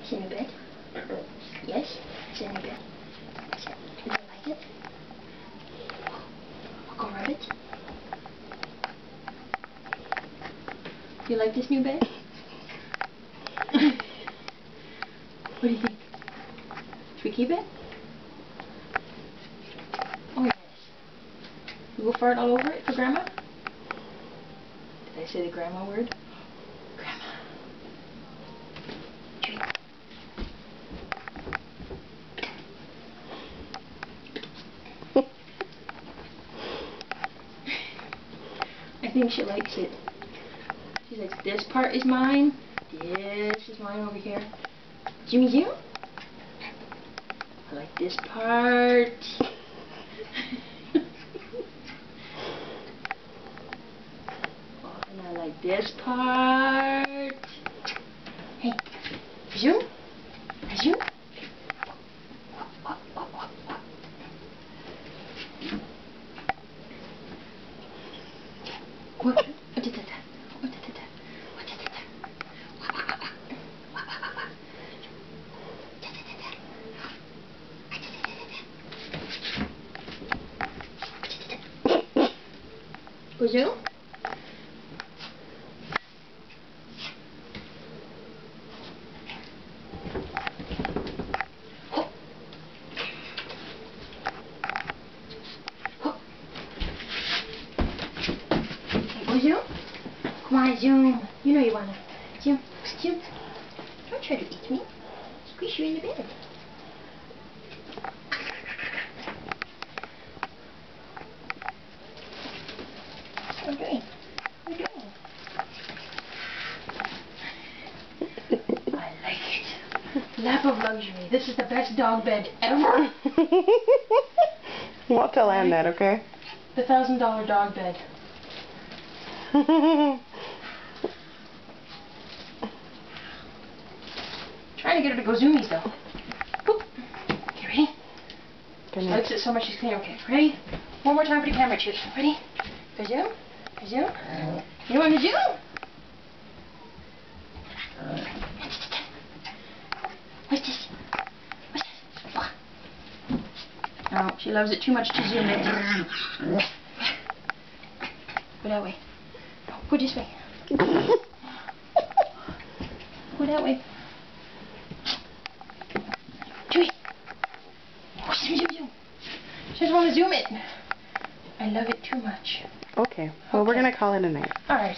Sit in your bed? Yes? Sit in your bed. Sit. Do you like it? I'll go rub it. Do you like this new bed? What do you think? Should we keep it? Oh yes. You will fart all over it for Grandma? Did I say the grandma word? Grandma. Treat. I think she likes it. She's like, this part is mine. This is mine over here. Jimmy Jim? I like this part. Oh, and I like this part. Hey, zoom. Zoom. What? Bonjour. Bonjour. Come on, Zoom. You know you wanna. Zoom. Zoom. Don't try to eat me. Squish you in the bed. What are you doing? What are you doing? I like it. Lap of luxury. This is the best dog bed ever. You won't tell Ann that, okay? The $1,000 dog bed. Trying to get her to go zoomies though. Boop. Okay, ready? She likes it so much she's clean. Okay, ready? One more time for the camera, Chips. Ready? Go zoom. Go zoom. You want to zoom? What's this? What's this? Oh, she loves it too much to zoom it. Go that way. No, go this way. Go that way. Zoom. Oh, zoom, zoom, zoom. She doesn't want to zoom it. I love it too much. Okay. Well, we're going to call it a night. Alright.